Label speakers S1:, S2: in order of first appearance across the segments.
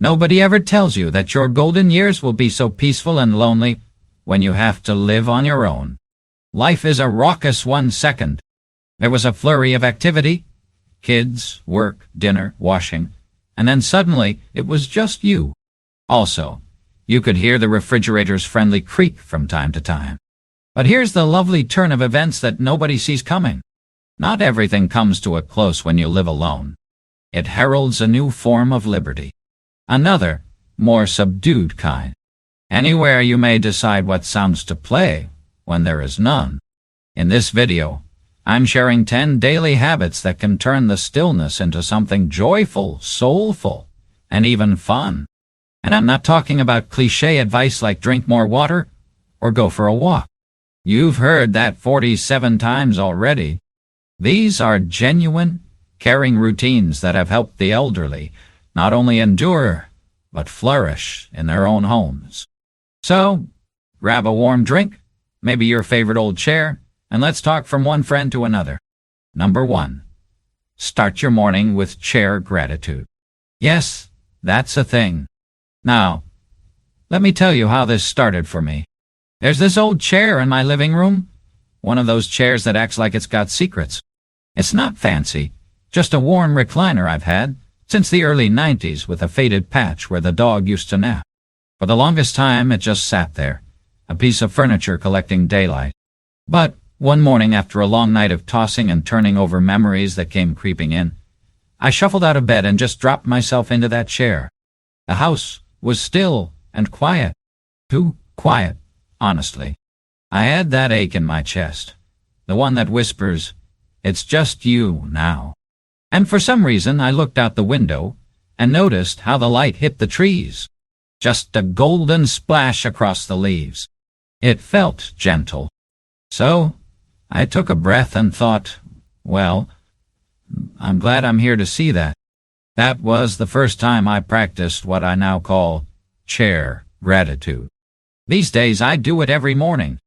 S1: Nobody ever tells you that your golden years will be so peaceful and lonely when you have to live on your own. Life is a raucous 1 second. There was a flurry of activity, kids, work, dinner, washing, and then suddenly it was just you. Also, you could hear the refrigerator's friendly creak from time to time. But here's the lovely turn of events that nobody sees coming. Not everything comes to a close when you live alone. It heralds a new form of liberty. Another, more subdued kind. Anywhere you may decide what sounds to play when there is none. In this video, I'm sharing 10 daily habits that can turn the stillness into something joyful, soulful, and even fun. And I'm not talking about cliché advice like drink more water or go for a walk. You've heard that 47 times already. These are genuine, caring routines that have helped the elderly not only endure, but flourish in their own homes. So, grab a warm drink, maybe your favorite old chair, and let's talk from one friend to another. Number 1. Start your morning with chair gratitude. Yes, that's a thing. Now, let me tell you how this started for me. There's this old chair in my living room, one of those chairs that acts like it's got secrets. It's not fancy, just a worn recliner I've had since the early 90s with a faded patch where the dog used to nap. For the longest time, it just sat there, a piece of furniture collecting daylight. But one morning after a long night of tossing and turning over memories that came creeping in, I shuffled out of bed and just dropped myself into that chair. The house was still and quiet. Too quiet, honestly. I had that ache in my chest, the one that whispers, "It's just you now." And for some reason, I looked out the window and noticed how the light hit the trees. Just a golden splash across the leaves. It felt gentle. So, I took a breath and thought, well, I'm glad I'm here to see that. That was the first time I practiced what I now call chair gratitude. These days, I do it every morning.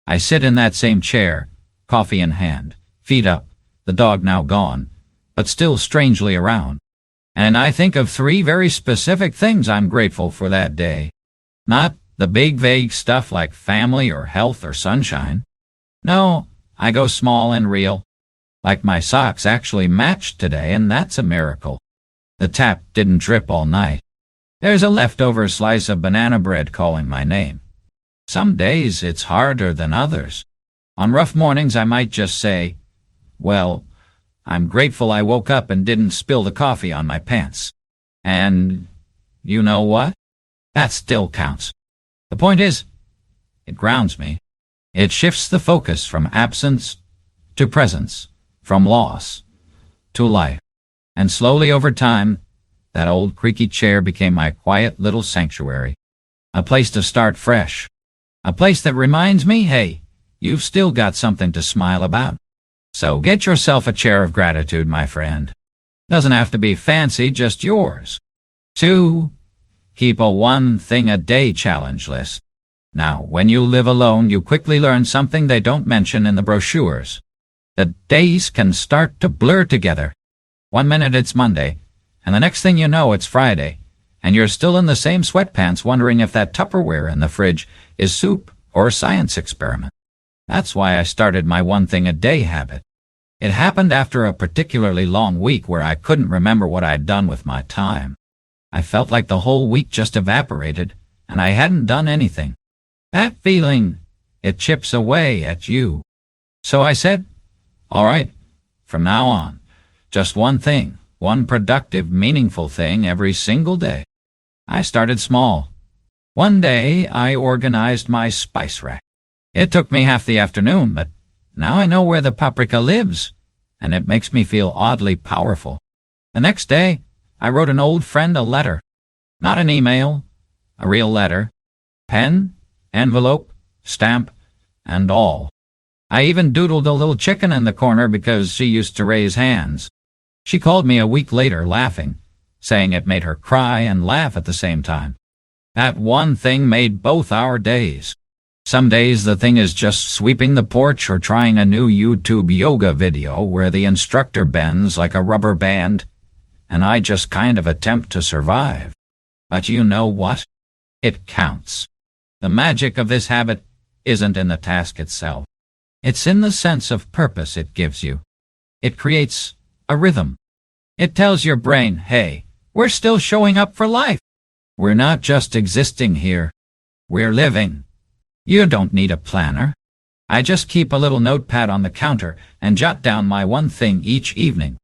S1: I sit in that same chair, coffee in hand, feet up, the dog now gone, but still strangely around. And I think of 3 very specific things I'm grateful for that day. Not the big vague stuff like family or health or sunshine. No, I go small and real. Like my socks actually matched today, and that's a miracle. The tap didn't drip all night. There's a leftover slice of banana bread calling my name. Some days it's harder than others. On rough mornings I might just say, well, I'm grateful I woke up and didn't spill the coffee on my pants. And you know what? That still counts. The point is, it grounds me. It shifts the focus from absence to presence, from loss to life. And slowly over time, that old creaky chair became my quiet little sanctuary. A place to start fresh. A place that reminds me, hey, you've still got something to smile about. So get yourself a chair of gratitude, my friend. Doesn't have to be fancy, just yours. 2. Keep a 1 thing a day challenge list. Now, when you live alone, you quickly learn something they don't mention in the brochures. The days can start to blur together. 1 minute it's Monday, and the next thing you know it's Friday, and you're still in the same sweatpants wondering if that Tupperware in the fridge is soup or a science experiment. That's why I started my 1 thing a day habit. It happened after a particularly long week where I couldn't remember what I'd done with my time. I felt like the whole week just evaporated, and I hadn't done anything. That feeling, it chips away at you. So I said, all right, from now on, just 1 thing, 1 productive, meaningful thing every single day. I started small. One day, I organized my spice rack. It took me half the afternoon, but now I know where the paprika lives, and it makes me feel oddly powerful. The next day, I wrote an old friend a letter. Not an email, a real letter. Pen, envelope, stamp, and all. I even doodled a little chicken in the corner because she used to raise hands. She called me a week later laughing, saying it made her cry and laugh at the same time. That 1 thing made both our days. Some days the thing is just sweeping the porch or trying a new YouTube yoga video where the instructor bends like a rubber band, and I just kind of attempt to survive. But you know what? It counts. The magic of this habit isn't in the task itself. It's in the sense of purpose it gives you. It creates a rhythm. It tells your brain, hey, we're still showing up for life. We're not just existing here. We're living. You don't need a planner. I just keep a little notepad on the counter and jot down my one thing each evening.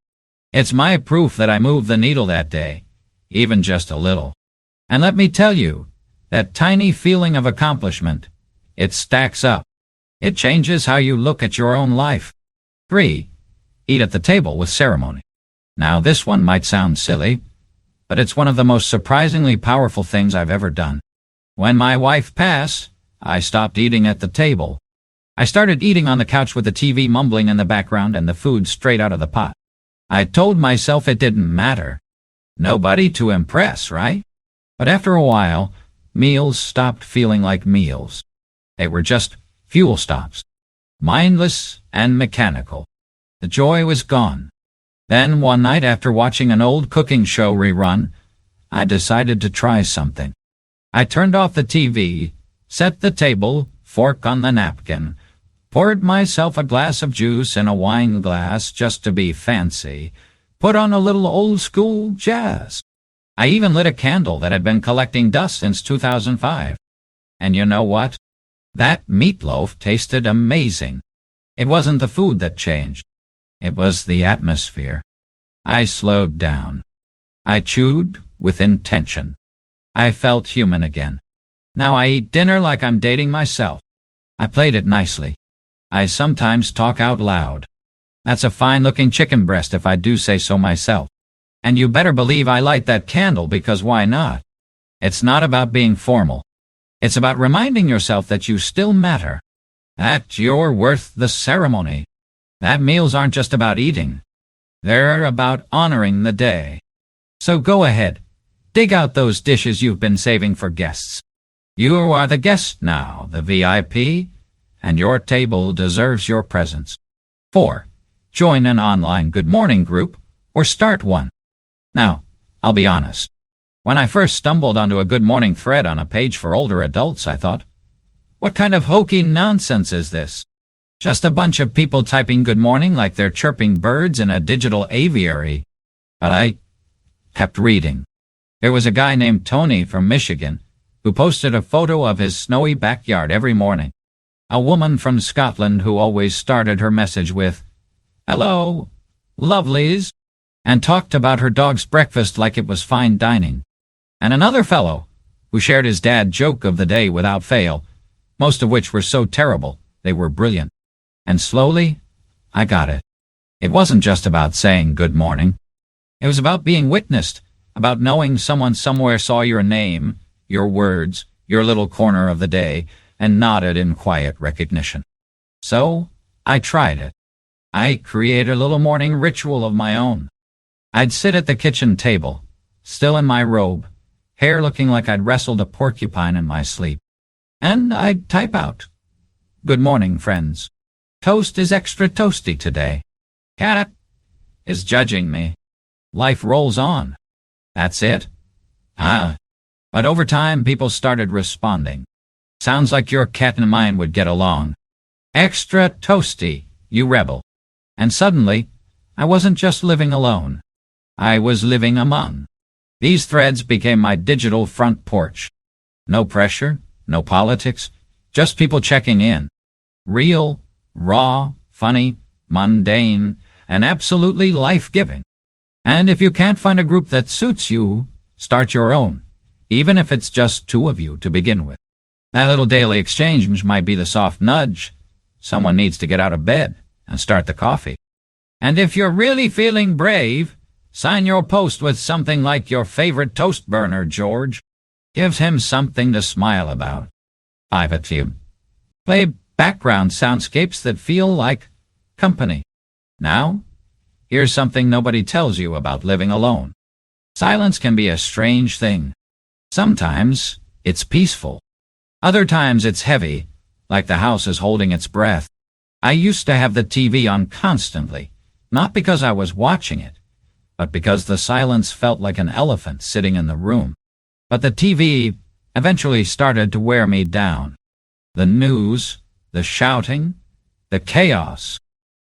S1: It's my proof that I moved the needle that day, even just a little. And let me tell you, that tiny feeling of accomplishment, it stacks up. It changes how you look at your own life. 3. Eat at the table with ceremony. Now this one might sound silly, but it's one of the most surprisingly powerful things I've ever done. When my wife passed, I stopped eating at the table. I started eating on the couch with the TV mumbling in the background and the food straight out of the pot. I told myself it didn't matter. Nobody to impress, right? But after a while, meals stopped feeling like meals. They were just fuel stops. Mindless and mechanical. The joy was gone. Then one night after watching an old cooking show rerun, I decided to try something. I turned off the TV, set the table, fork on the napkin, poured myself a glass of juice in a wine glass just to be fancy, put on a little old-school jazz. I even lit a candle that had been collecting dust since 2005. And you know what? That meatloaf tasted amazing. It wasn't the food that changed. It was the atmosphere. I slowed down. I chewed with intention. I felt human again. Now I eat dinner like I'm dating myself. I played it nicely. I sometimes talk out loud. That's a fine-looking chicken breast if I do say so myself. And you better believe I light that candle because why not? It's not about being formal. It's about reminding yourself that you still matter. That you're worth the ceremony. That meals aren't just about eating. They're about honoring the day. So go ahead. Dig out those dishes you've been saving for guests. You are the guest now, the VIP, and your table deserves your presence. 4. Join an online good morning group or start one. Now, I'll be honest. When I first stumbled onto a good morning thread on a page for older adults, I thought, what kind of hokey nonsense is this? Just a bunch of people typing good morning like they're chirping birds in a digital aviary. But I kept reading. There was a guy named Tony from Michigan who posted a photo of his snowy backyard every morning. A woman from Scotland who always started her message with, "Hello, lovelies," and talked about her dog's breakfast like it was fine dining. And another fellow who shared his dad joke of the day without fail, most of which were so terrible they were brilliant. And slowly, I got it. It wasn't just about saying good morning. It was about being witnessed, about knowing someone somewhere saw your name, your words, your little corner of the day, and nodded in quiet recognition. So, I tried it. I created a little morning ritual of my own. I'd sit at the kitchen table, still in my robe, hair looking like I'd wrestled a porcupine in my sleep. And I'd type out, "Good morning, friends. Toast is extra toasty today. Cat is judging me. Life rolls on." That's it. But over time, people started responding. "Sounds like your cat and mine would get along. Extra toasty, you rebel." And suddenly, I wasn't just living alone. I was living among. These threads became my digital front porch. No pressure, no politics, just people checking in. Real, raw, funny, mundane, and absolutely life-giving. And if you can't find a group that suits you, start your own, even if it's just 2 of you to begin with. That little daily exchange might be the soft nudge. Someone needs to get out of bed and start the coffee. And if you're really feeling brave, sign your post with something like your favorite toast burner, George. Gives him something to smile about. 5 at you. Play background soundscapes that feel like company. Now, here's something nobody tells you about living alone. Silence can be a strange thing. Sometimes it's peaceful. Other times it's heavy, like the house is holding its breath. I used to have the TV on constantly, not because I was watching it, but because the silence felt like an elephant sitting in the room. But the TV eventually started to wear me down. The news, the shouting, the chaos.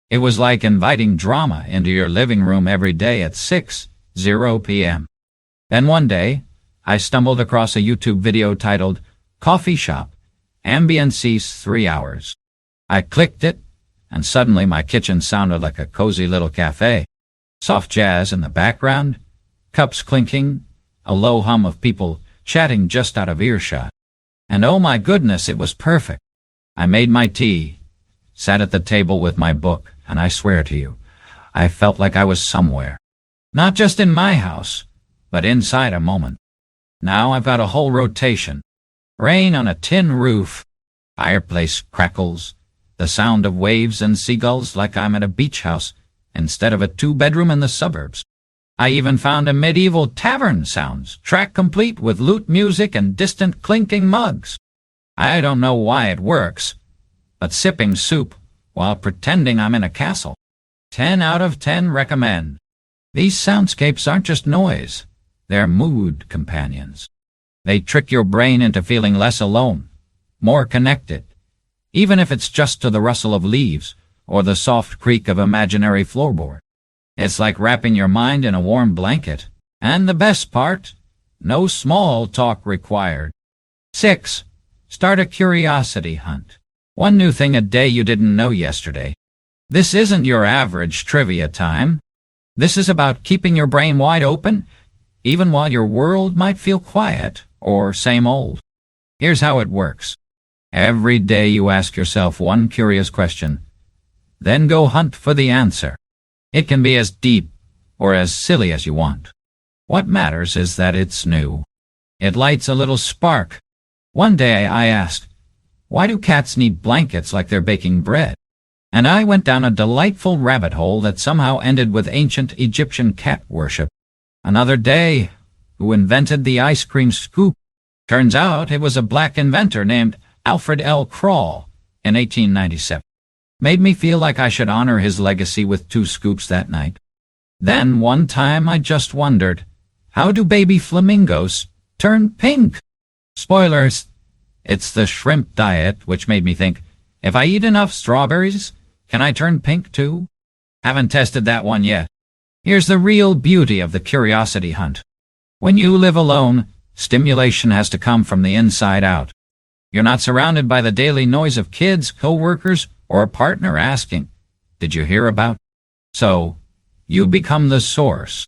S1: It was like inviting drama into your living room every day at 6:00 p.m. Then one day, I stumbled across a YouTube video titled Coffee Shop, Ambience 3 Hours. I clicked it, and suddenly my kitchen sounded like a cozy little cafe. Soft jazz in the background, cups clinking, a low hum of people chatting just out of earshot. And oh my goodness, it was perfect. I made my tea, sat at the table with my book, and I swear to you, I felt like I was somewhere. Not just in my house, but inside a moment. Now I've got a whole rotation. Rain on a tin roof, fireplace crackles, the sound of waves and seagulls like I'm at a beach house instead of a 2-bedroom in the suburbs. I even found a medieval tavern sounds track complete with lute music and distant clinking mugs. I don't know why it works, but sipping soup while pretending I'm in a castle. 10 out of 10 recommend. These soundscapes aren't just noise. They're mood companions. They trick your brain into feeling less alone, more connected, even if it's just to the rustle of leaves or the soft creak of imaginary floorboard. It's like wrapping your mind in a warm blanket. And the best part, no small talk required. 6. Start a curiosity hunt. One new thing a day you didn't know yesterday. This isn't your average trivia time. This is about keeping your brain wide open, even while your world might feel quiet or same old. Here's how it works. Every day you ask yourself one curious question, then go hunt for the answer. It can be as deep or as silly as you want. What matters is that it's new. It lights a little spark. One day I asked, why do cats need blankets like they're baking bread? And I went down a delightful rabbit hole that somehow ended with ancient Egyptian cat worship. Another day, who invented the ice cream scoop? Turns out it was a black inventor named Alfred L. Kroll in 1897. Made me feel like I should honor his legacy with 2 scoops that night. Then one time I just wondered, how do baby flamingos turn pink? Spoilers, it's the shrimp diet, which made me think, if I eat enough strawberries, can I turn pink too? Haven't tested that one yet. Here's the real beauty of the curiosity hunt. When you live alone, stimulation has to come from the inside out. You're not surrounded by the daily noise of kids, co-workers, or a partner asking, did you hear about? So, you become the source.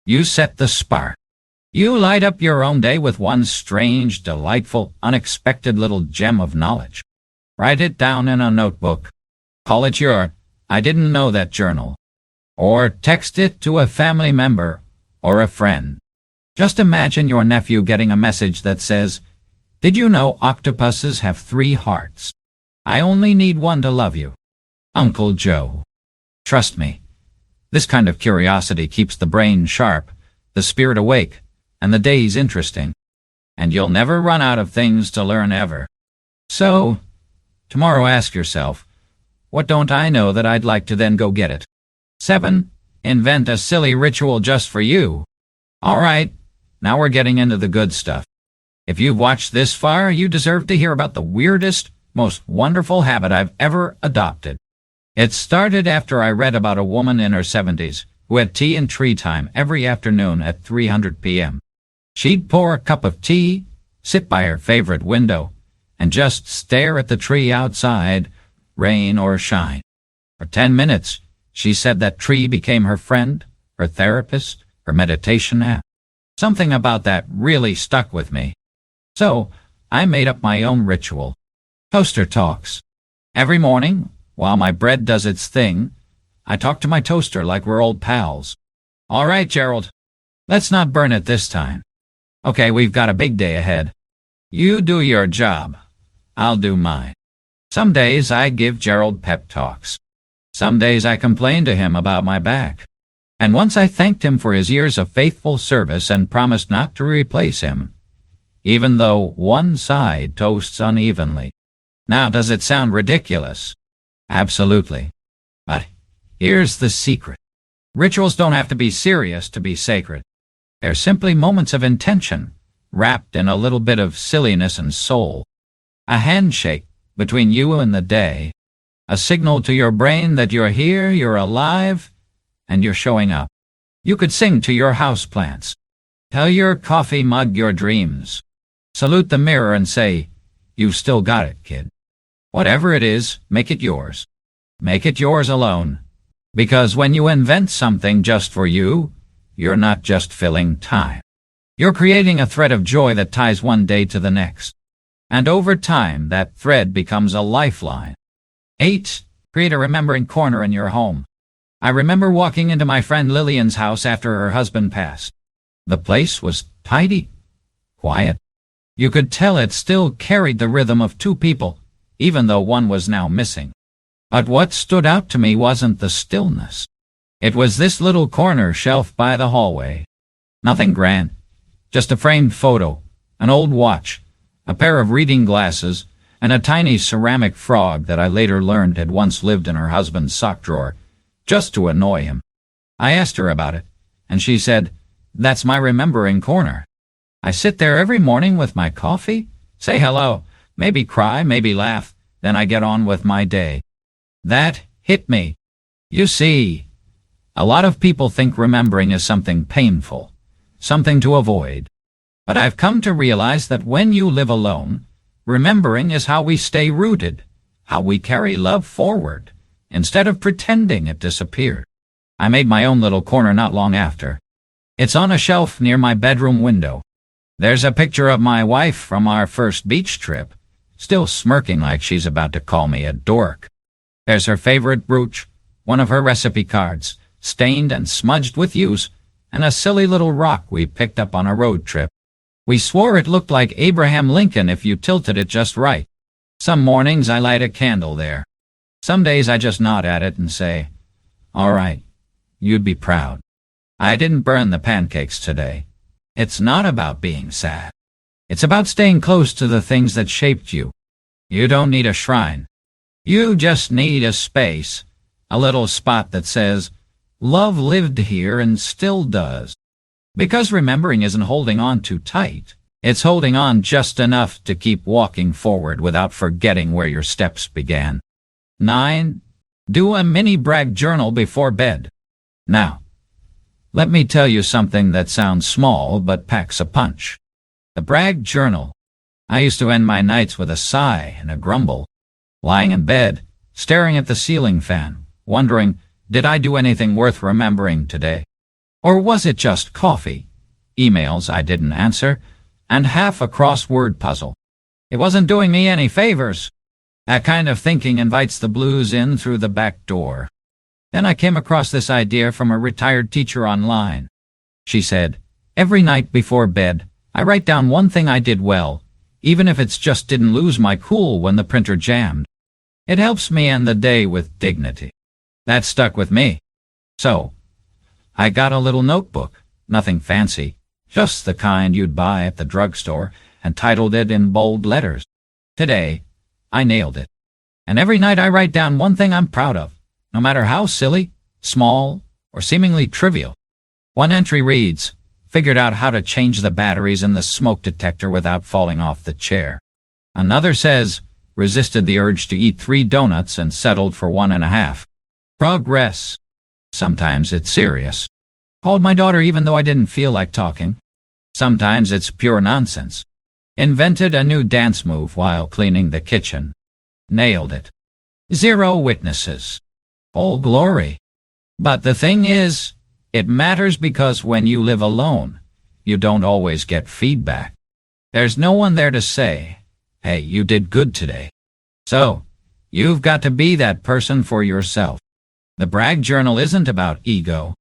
S1: You set the spark. You light up your own day with one strange, delightful, unexpected little gem of knowledge. Write it down in a notebook. Call it your I didn't know that journal. Or text it to a family member or a friend. Just imagine your nephew getting a message that says, did you know octopuses have 3 hearts? I only need one to love you. Uncle Joe. Trust me, this kind of curiosity keeps the brain sharp, the spirit awake, and the days interesting. And you'll never run out of things to learn ever. So, tomorrow ask yourself, what don't I know that I'd like to then go get it? 7. Invent a silly ritual just for you. All right, now we're getting into the good stuff. If you've watched this far, you deserve to hear about the weirdest, most wonderful habit I've ever adopted. It started after I read about a woman in her 70s who had tea and tree time every afternoon at 3:00 p.m. She'd pour a cup of tea, sit by her favorite window, and just stare at the tree outside, rain or shine. For 10 minutes, she said that tree became her friend, her therapist, her meditation app. Something about that really stuck with me. So, I made up my own ritual. Toaster talks. Every morning, while my bread does its thing, I talk to my toaster like we're old pals. All right, Gerald. Let's not burn it this time. Okay, we've got a big day ahead. You do your job. I'll do mine. Some days I give Gerald pep talks. Some days I complain to him about my back. And once I thanked him for his years of faithful service and promised not to replace him, even though one side toasts unevenly. Now, does it sound ridiculous? Absolutely. But here's the secret. Rituals don't have to be serious to be sacred. They're simply moments of intention, wrapped in a little bit of silliness and soul. A handshake between you and the day. A signal to your brain that you're here, you're alive, and you're showing up. You could sing to your houseplants. Tell your coffee mug your dreams. Salute the mirror and say, "You've still got it, kid." Whatever it is, make it yours. Make it yours alone. Because when you invent something just for you, you're not just filling time. You're creating a thread of joy that ties one day to the next. And over time, that thread becomes a lifeline. 8. Create a remembering corner in your home. I remember walking into my friend Lillian's house after her husband passed. The place was tidy, quiet. You could tell it still carried the rhythm of two people, even though one was now missing. But what stood out to me wasn't the stillness. It was this little corner shelf by the hallway. Nothing grand, just a framed photo, an old watch, a pair of reading glasses, and a tiny ceramic frog that I later learned had once lived in her husband's sock drawer, just to annoy him. I asked her about it, and she said, "That's my remembering corner. I sit there every morning with my coffee, say hello, maybe cry, maybe laugh, then I get on with my day." That hit me. You see, a lot of people think remembering is something painful, something to avoid. But I've come to realize that when you live alone, remembering is how we stay rooted, how we carry love forward, instead of pretending it disappeared. I made my own little corner not long after. It's on a shelf near my bedroom window. There's a picture of my wife from our first beach trip, still smirking like she's about to call me a dork. There's her favorite brooch, one of her recipe cards, stained and smudged with use, and a silly little rock we picked up on a road trip. We swore it looked like Abraham Lincoln if you tilted it just right. Some mornings I light a candle there. Some days I just nod at it and say, "All right, you'd be proud. I didn't burn the pancakes today." It's not about being sad. It's about staying close to the things that shaped you. You don't need a shrine. You just need a space, a little spot that says, "Love lived here and still does." Because remembering isn't holding on too tight. It's holding on just enough to keep walking forward without forgetting where your steps began. 9. Do a mini brag journal before bed. Now, let me tell you something that sounds small but packs a punch. The brag journal. I used to end my nights with a sigh and a grumble, lying in bed, staring at the ceiling fan, wondering, did I do anything worth remembering today? Or was it just coffee, emails I didn't answer, and half a crossword puzzle? It wasn't doing me any favors. That kind of thinking invites the blues in through the back door. Then I came across this idea from a retired teacher online. She said, "Every night before bed, I write down one thing I did well, even if it's just didn't lose my cool when the printer jammed. It helps me end the day with dignity." That stuck with me. So, I got a little notebook, nothing fancy, just the kind you'd buy at the drugstore, and titled it in bold letters. Today, I nailed it. And every night I write down one thing I'm proud of, no matter how silly, small, or seemingly trivial. One entry reads, "Figured out how to change the batteries in the smoke detector without falling off the chair." Another says, "Resisted the urge to eat 3 donuts and settled for 1.5. Progress. Sometimes it's serious. Called my daughter even though I didn't feel like talking. Sometimes it's pure nonsense. Invented a new dance move while cleaning the kitchen. Nailed it. 0 witnesses. All glory. But the thing is, it matters because when you live alone, you don't always get feedback. There's no one there to say, "Hey, you did good today." So, you've got to be that person for yourself. The brag journal isn't about ego.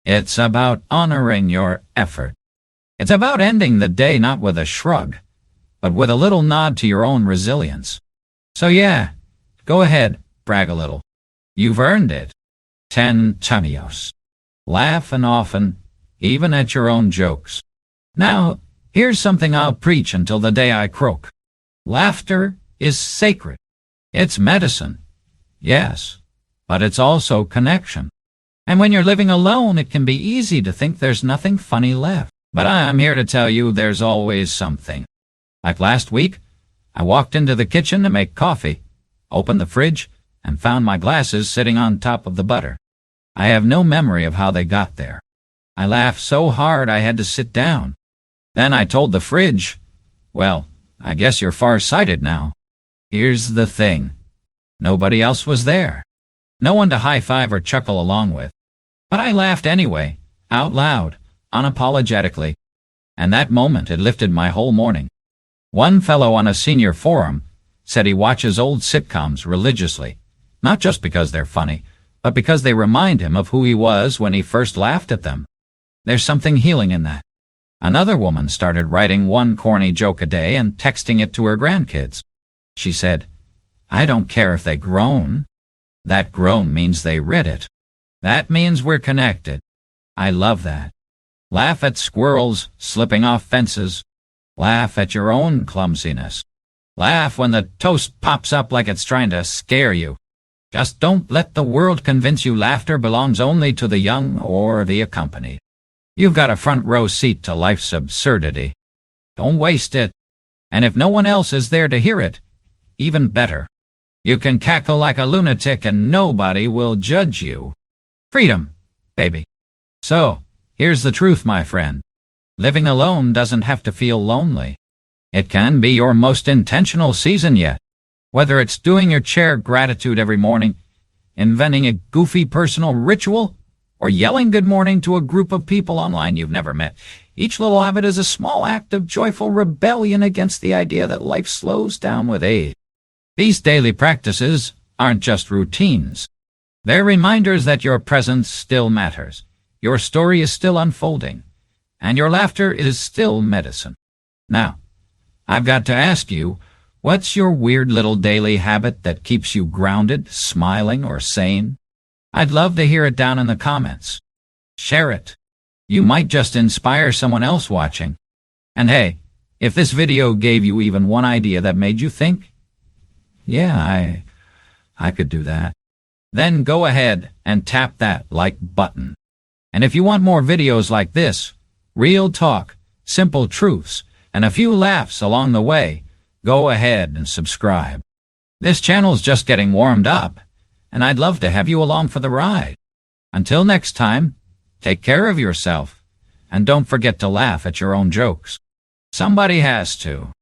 S1: It's about honoring your effort. It's about ending the day not with a shrug, but with a little nod to your own resilience. So yeah, go ahead, brag a little. You've earned it. 10 chamios. Laugh and often, even at your own jokes. Now, here's something I'll preach until the day I croak. Laughter is sacred. It's medicine. Yes, but it's also connection. And when you're living alone, it can be easy to think there's nothing funny left. But I'm here to tell you there's always something. Like last week, I walked into the kitchen to make coffee, opened the fridge, and found my glasses sitting on top of the butter. I have no memory of how they got there. I laughed so hard I had to sit down. Then I told the fridge, "Well, I guess you're far-sighted now." Here's the thing. Nobody else was there. No one to high-five or chuckle along with. But I laughed anyway, out loud, unapologetically. And that moment had lifted my whole morning. One fellow on a senior forum said he watches old sitcoms religiously, not just because they're funny, but because they remind him of who he was when he first laughed at them. There's something healing in that. Another woman started writing one corny joke a day and texting it to her grandkids. She said, "I don't care if they groan. That groan means they read it. That means we're connected." I love that. Laugh at squirrels slipping off fences. Laugh at your own clumsiness. Laugh when the toast pops up like it's trying to scare you. Just don't let the world convince you laughter belongs only to the young or the accompanied. You've got a front row seat to life's absurdity. Don't waste it. And if no one else is there to hear it, even better. You can cackle like a lunatic and nobody will judge you. Freedom, baby. So, here's the truth, my friend. Living alone doesn't have to feel lonely. It can be your most intentional season yet. Whether it's doing your chair gratitude every morning, inventing a goofy personal ritual, or yelling good morning to a group of people online you've never met, each little habit is a small act of joyful rebellion against the idea that life slows down with age. These daily practices aren't just routines. They're reminders that your presence still matters, your story is still unfolding, and your laughter is still medicine. Now, I've got to ask you, what's your weird little daily habit that keeps you grounded, smiling, or sane? I'd love to hear it down in the comments. Share it. You might just inspire someone else watching. And hey, if this video gave you even one idea that made you think, yeah, I could do that, then go ahead and tap that like button. And if you want more videos like this, real talk, simple truths, and a few laughs along the way, go ahead and subscribe. This channel's just getting warmed up, and I'd love to have you along for the ride. Until next time, take care of yourself, and don't forget to laugh at your own jokes. Somebody has to.